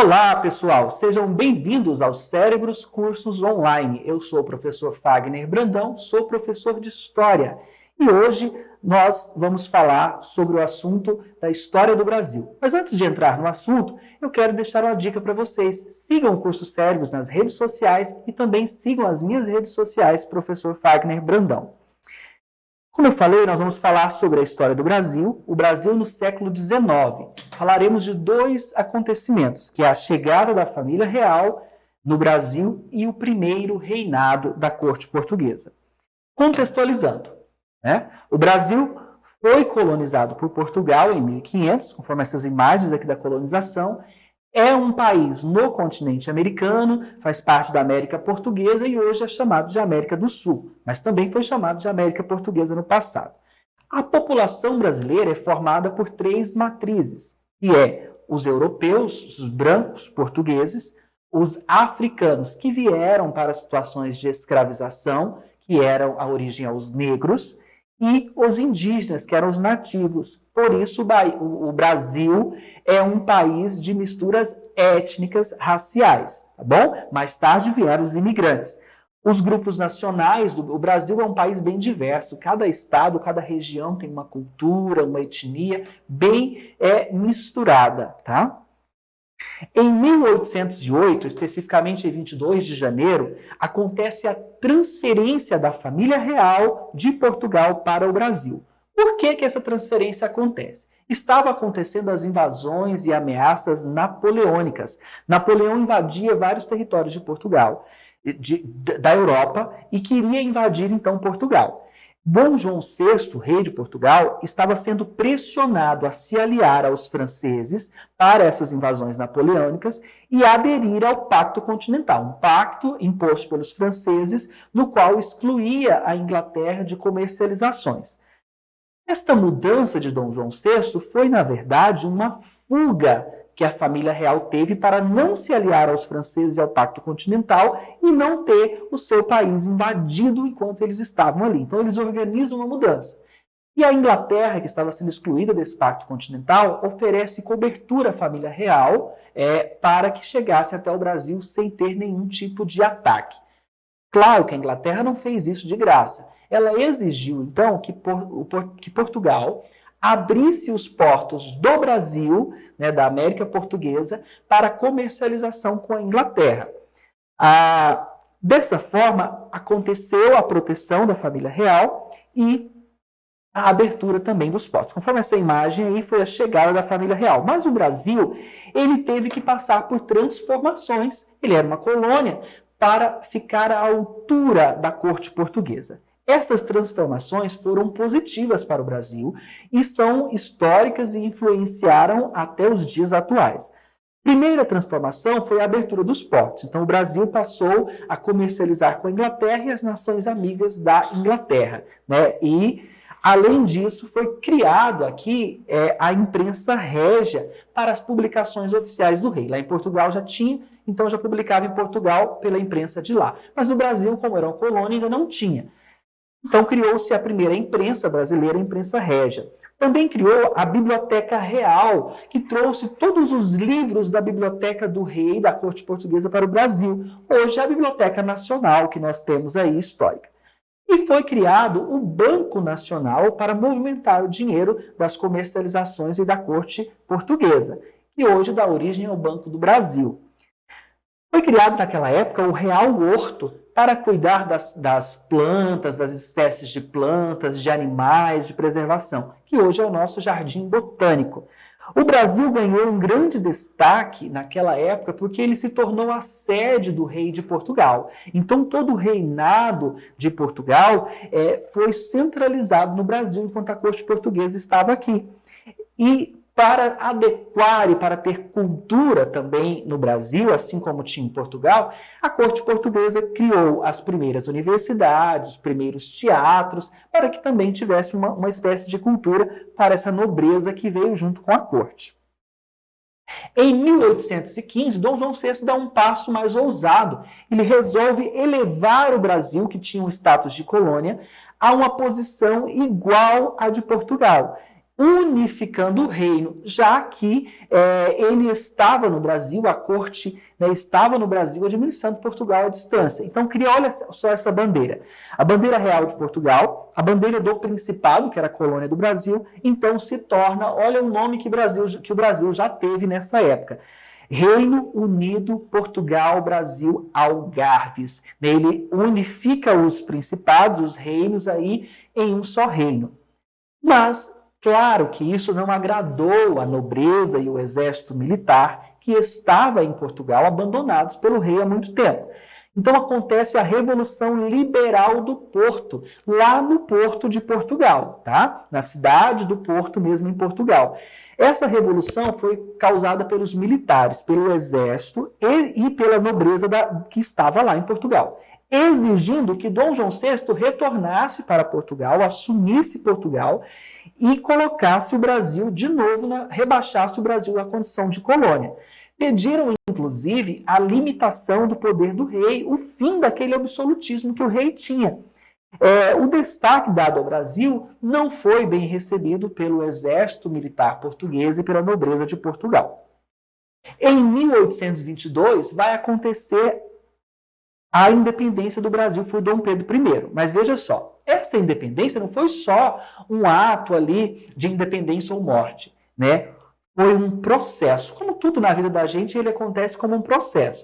Olá, pessoal! Sejam bem-vindos aos Cérebros Cursos Online. Eu sou o professor Fagner Brandão, sou professor de História. E hoje nós vamos falar sobre o assunto da história do Brasil. Mas antes de entrar no assunto, eu quero deixar uma dica para vocês. Sigam o Curso Cérebros nas redes sociais e também sigam as minhas redes sociais, professor Fagner Brandão. Como eu falei, nós vamos falar sobre a história do Brasil, o Brasil no século XIX. Falaremos de dois acontecimentos, que é a chegada da família real no Brasil e o primeiro reinado da corte portuguesa. Contextualizando, o Brasil foi colonizado por Portugal em 1500, conforme essas imagens aqui da colonização. É um país no continente americano, faz parte da América Portuguesa e hoje é chamado de América do Sul, mas também foi chamado de América Portuguesa no passado. A população brasileira é formada por três matrizes, que é os europeus, os brancos portugueses, os africanos que vieram para situações de escravização, que eram a origem aos negros, e os indígenas, que eram os nativos. Por isso, o Brasil é um país de misturas étnicas, raciais, tá bom? Mais tarde vieram os imigrantes. Os grupos nacionais, o Brasil é um país bem diverso. Cada estado, cada região tem uma cultura, uma etnia bem misturada, tá? Em 1808, especificamente em 22 de janeiro, acontece a transferência da família real de Portugal para o Brasil. Por que essa transferência acontece? Estava acontecendo as invasões e ameaças napoleônicas. Napoleão invadia vários territórios de Portugal, da Europa, e queria invadir então Portugal. Dom João VI, rei de Portugal, estava sendo pressionado a se aliar aos franceses para essas invasões napoleônicas e aderir ao Pacto Continental, um pacto imposto pelos franceses, no qual excluía a Inglaterra de comercializações. Esta mudança de Dom João VI foi, na verdade, uma fuga que a família real teve para não se aliar aos franceses e ao Pacto Continental e não ter o seu país invadido enquanto eles estavam ali. Então, eles organizam uma mudança. E a Inglaterra, que estava sendo excluída desse Pacto Continental, oferece cobertura à família real para que chegasse até o Brasil sem ter nenhum tipo de ataque. Claro que a Inglaterra não fez isso de graça. Ela exigiu, então, que Portugal abrisse os portos do Brasil, da América Portuguesa, para comercialização com a Inglaterra. Dessa forma, aconteceu a proteção da família real e a abertura também dos portos. Conforme essa imagem aí, foi a chegada da família real. Mas o Brasil, ele teve que passar por transformações. Ele era uma colônia para ficar à altura da corte portuguesa. Essas transformações foram positivas para o Brasil e são históricas e influenciaram até os dias atuais. Primeira transformação foi a abertura dos portos. Então, o Brasil passou a comercializar com a Inglaterra e as nações amigas da Inglaterra, E, além disso, foi criado aqui a imprensa régia para as publicações oficiais do rei. Lá em Portugal já tinha, então já publicava em Portugal pela imprensa de lá. Mas no Brasil, como era uma colônia, ainda não tinha. Então, criou-se a primeira imprensa brasileira, a imprensa régia. Também criou a Biblioteca Real, que trouxe todos os livros da Biblioteca do Rei da Corte Portuguesa para o Brasil. Hoje é a Biblioteca Nacional que nós temos aí, histórica. E foi criado o Banco Nacional para movimentar o dinheiro das comercializações e da Corte Portuguesa, que hoje dá origem ao Banco do Brasil. Foi criado naquela época o Real Horto, para cuidar das plantas, das espécies de plantas, de animais, de preservação, que hoje é o nosso jardim botânico. O Brasil ganhou um grande destaque naquela época porque ele se tornou a sede do rei de Portugal. Então, todo o reinado de Portugal foi centralizado no Brasil, enquanto a corte portuguesa estava aqui. E para adequar e para ter cultura também no Brasil, assim como tinha em Portugal, a corte portuguesa criou as primeiras universidades, os primeiros teatros, para que também tivesse uma espécie de cultura para essa nobreza que veio junto com a corte. Em 1815, Dom João VI dá um passo mais ousado. Ele resolve elevar o Brasil, que tinha um status de colônia, a uma posição igual à de Portugal. unificando o reino, já que ele estava no Brasil, a corte, né, estava no Brasil administrando Portugal à distância. Então cria, olha só essa bandeira. A bandeira real de Portugal, a bandeira do Principado, que era a colônia do Brasil, então se torna, olha o nome que o Brasil já teve nessa época. Reino Unido Portugal Brasil Algarves. Ele unifica os principados, os reinos aí em um só reino. Mas, claro que isso não agradou a nobreza e o exército militar que estava em Portugal, abandonados pelo rei há muito tempo. Então acontece a Revolução Liberal do Porto, lá no Porto de Portugal, tá? Na cidade do Porto, mesmo em Portugal. Essa revolução foi causada pelos militares, pelo exército e pela nobreza que estava lá em Portugal, exigindo que Dom João VI retornasse para Portugal, assumisse Portugal e colocasse o Brasil de novo, rebaixasse o Brasil à condição de colônia. Pediram, inclusive, a limitação do poder do rei, o fim daquele absolutismo que o rei tinha. O destaque dado ao Brasil não foi bem recebido pelo exército militar português e pela nobreza de Portugal. Em 1822 vai acontecer a independência do Brasil por Dom Pedro I. Mas veja só, essa independência não foi só um ato ali de independência ou morte, né? Foi um processo. Como tudo na vida da gente, ele acontece como um processo.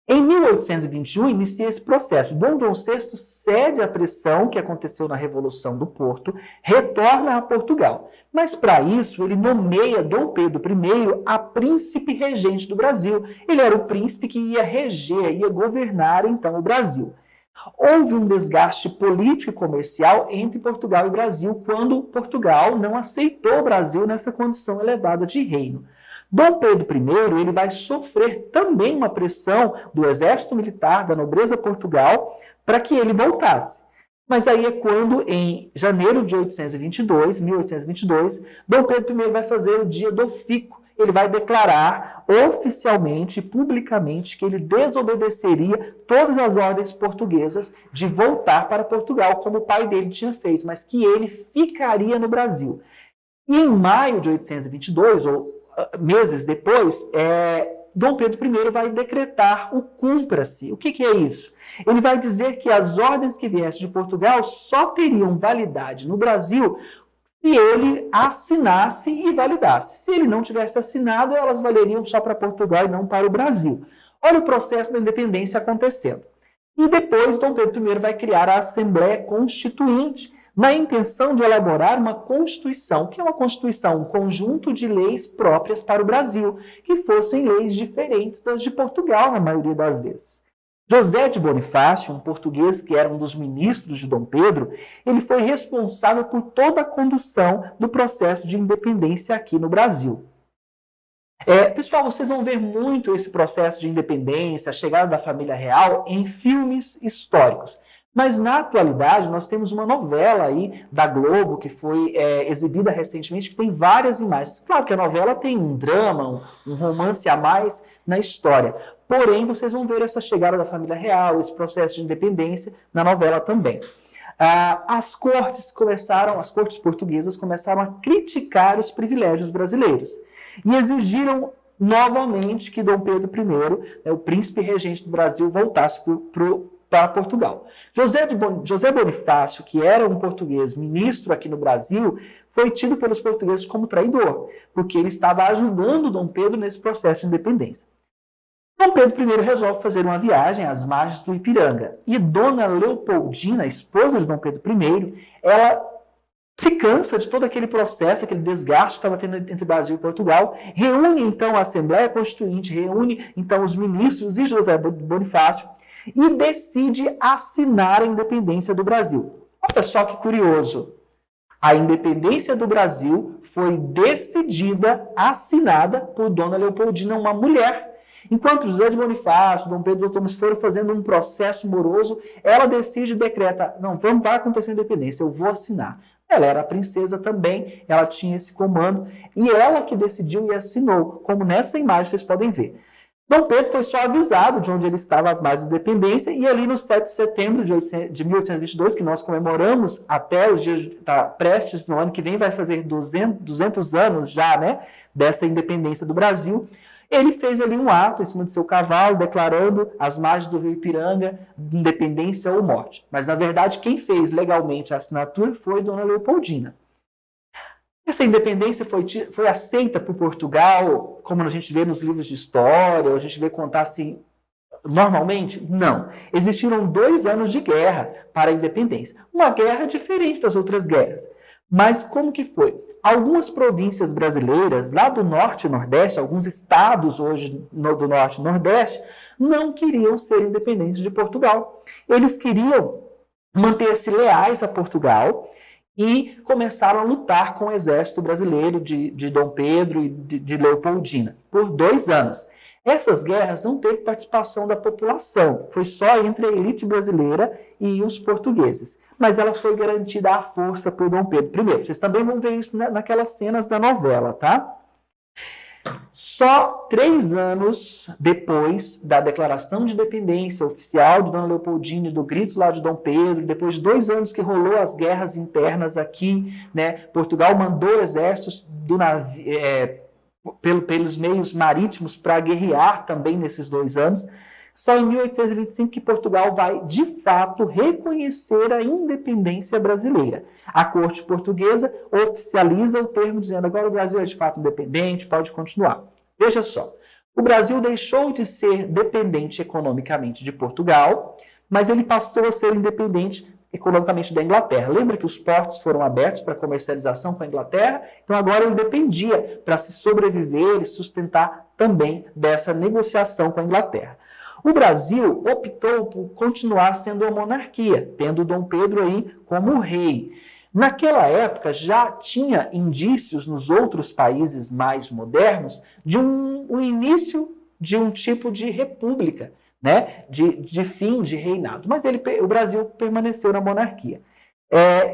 Em 1821, inicia esse processo. Dom João VI cede à pressão que aconteceu na Revolução do Porto, retorna a Portugal. Mas, para isso, ele nomeia Dom Pedro I a príncipe regente do Brasil. Ele era o príncipe que ia reger, ia governar, então, o Brasil. Houve um desgaste político e comercial entre Portugal e Brasil, quando Portugal não aceitou o Brasil nessa condição elevada de reino. Dom Pedro I ele vai sofrer também uma pressão do exército militar, da nobreza Portugal, para que ele voltasse. Mas aí é quando, em janeiro de 1822, Dom Pedro I vai fazer o dia do fico. Ele vai declarar oficialmente e publicamente que ele desobedeceria todas as ordens portuguesas de voltar para Portugal, como o pai dele tinha feito, mas que ele ficaria no Brasil. E em maio de 1822, ou meses depois, Dom Pedro I vai decretar o cumpra-se. O que é isso? Ele vai dizer que as ordens que viessem de Portugal só teriam validade no Brasil se ele assinasse e validasse. Se ele não tivesse assinado, elas valeriam só para Portugal e não para o Brasil. Olha o processo da independência acontecendo. E depois, Dom Pedro I vai criar a Assembleia Constituinte, na intenção de elaborar uma Constituição, que é uma Constituição, um conjunto de leis próprias para o Brasil, que fossem leis diferentes das de Portugal, na maioria das vezes. José de Bonifácio, um português que era um dos ministros de Dom Pedro, ele foi responsável por toda a condução do processo de independência aqui no Brasil. Pessoal, vocês vão ver muito esse processo de independência, a chegada da família real, em filmes históricos. Mas, na atualidade, nós temos uma novela aí da Globo, que foi exibida recentemente, que tem várias imagens. Claro que a novela tem um drama, um romance a mais na história. Porém, vocês vão ver essa chegada da família real, esse processo de independência na novela também. As cortes portuguesas começaram a criticar os privilégios brasileiros e exigiram novamente que Dom Pedro I, o príncipe regente do Brasil, voltasse para Portugal. José Bonifácio, que era um português ministro aqui no Brasil, foi tido pelos portugueses como traidor, porque ele estava ajudando Dom Pedro nesse processo de independência. Dom Pedro I resolve fazer uma viagem às margens do Ipiranga. E Dona Leopoldina, esposa de Dom Pedro I, ela se cansa de todo aquele processo, aquele desgaste que estava tendo entre Brasil e Portugal, reúne então a Assembleia Constituinte, reúne então os ministros e José Bonifácio, e decide assinar a independência do Brasil. Olha só que curioso. A independência do Brasil foi decidida, assinada por Dona Leopoldina, uma mulher. Enquanto José de Bonifácio, Dom Pedro Thomas foram fazendo um processo moroso, ela decide e decreta, não, vai acontecer a independência, eu vou assinar. Ela era a princesa também, ela tinha esse comando, e ela que decidiu e assinou, como nessa imagem vocês podem ver. Dom Pedro foi só avisado de onde ele estava às margens da independência, e ali no 7 de setembro de 1822, que nós comemoramos até os dias, tá, prestes no ano que vem, vai fazer 200 anos já, né, dessa independência do Brasil, ele fez ali um ato em cima do seu cavalo, declarando às margens do rio Ipiranga de independência ou morte. Mas, na verdade, quem fez legalmente a assinatura foi Dona Leopoldina. Essa independência foi aceita por Portugal, como a gente vê nos livros de história, ou a gente vê contar assim, normalmente? Não. Existiram 2 anos de guerra para a independência. Uma guerra diferente das outras guerras. Mas como que foi? Algumas províncias brasileiras, lá do norte e nordeste, alguns estados hoje do norte e nordeste, não queriam ser independentes de Portugal. Eles queriam manter-se leais a Portugal, e começaram a lutar com o exército brasileiro de Dom Pedro e de Leopoldina por 2 anos. Essas guerras não teve participação da população, foi só entre a elite brasileira e os portugueses. Mas ela foi garantida à força por Dom Pedro I. Vocês também vão ver isso naquelas cenas da novela, tá? Só 3 anos depois da declaração de independência oficial de Dona Leopoldina e do grito lá de Dom Pedro, depois de 2 anos que rolou as guerras internas aqui, né, Portugal mandou exércitos pelos meios marítimos para guerrear também nesses 2 anos. Só em 1825 que Portugal vai, de fato, reconhecer a independência brasileira. A corte portuguesa oficializa o termo, dizendo agora o Brasil é de fato independente, pode continuar. Veja só, o Brasil deixou de ser dependente economicamente de Portugal, mas ele passou a ser independente economicamente da Inglaterra. Lembra que os portos foram abertos para comercialização com a Inglaterra? Então agora ele dependia para se sobreviver e sustentar também dessa negociação com a Inglaterra. O Brasil optou por continuar sendo uma monarquia, tendo Dom Pedro aí como rei. Naquela época já tinha indícios nos outros países mais modernos de um início de um tipo de república, né? de fim de reinado. Mas o Brasil permaneceu na monarquia.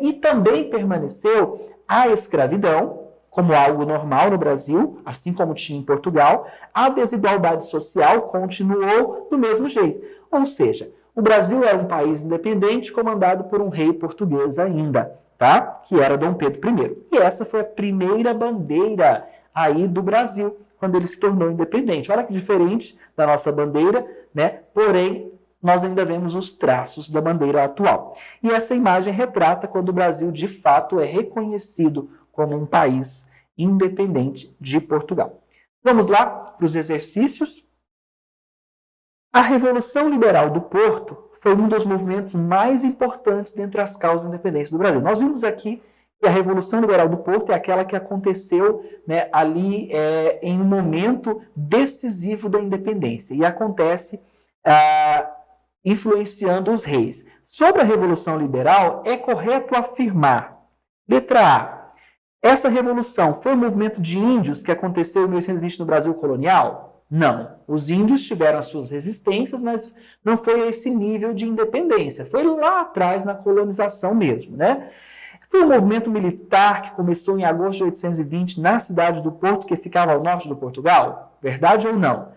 E também permaneceu a escravidão, como algo normal no Brasil, assim como tinha em Portugal. A desigualdade social continuou do mesmo jeito. Ou seja, o Brasil era um país independente comandado por um rei português ainda, tá? Que era Dom Pedro I. E essa foi a primeira bandeira aí do Brasil, quando ele se tornou independente. Olha que diferente da nossa bandeira, né? Porém, nós ainda vemos os traços da bandeira atual. E essa imagem retrata quando o Brasil, de fato, é reconhecido como um país independente de Portugal. Vamos lá para os exercícios. A Revolução Liberal do Porto foi um dos movimentos mais importantes dentre as causas da independência do Brasil. Nós vimos aqui que a Revolução Liberal do Porto é aquela que aconteceu, né, ali em um momento decisivo da independência e acontece influenciando os reis. Sobre a Revolução Liberal, é correto afirmar, letra A, essa revolução foi um movimento de índios que aconteceu em 1820 no Brasil colonial? Não. Os índios tiveram as suas resistências, mas não foi a esse nível de independência. Foi lá atrás, na colonização mesmo, né? Foi um movimento militar que começou em agosto de 1820 na cidade do Porto, que ficava ao norte do Portugal? Verdade ou não?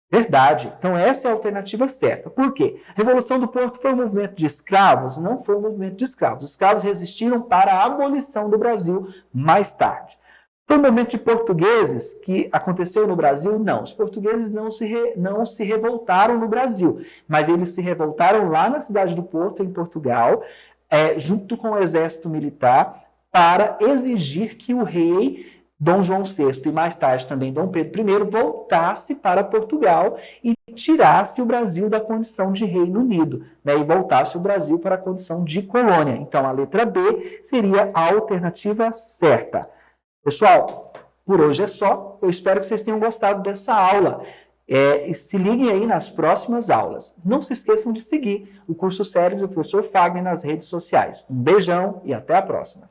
Verdade. Então essa é a alternativa certa. Por quê? A Revolução do Porto foi um movimento de escravos? Não foi um movimento de escravos. Os escravos resistiram para a abolição do Brasil mais tarde. Foi um movimento de portugueses que aconteceu no Brasil? Não. Os portugueses não se revoltaram no Brasil, mas eles se revoltaram lá na cidade do Porto, em Portugal, junto com o exército militar, para exigir que o rei Dom João VI e mais tarde também Dom Pedro I voltasse para Portugal e tirasse o Brasil da condição de Reino Unido, né, e voltasse o Brasil para a condição de colônia. Então a letra B seria a alternativa certa. Pessoal, por hoje é só. Eu espero que vocês tenham gostado dessa aula. E se liguem aí nas próximas aulas. Não se esqueçam de seguir o curso Cérebros do professor Fagner nas redes sociais. Um beijão e até a próxima.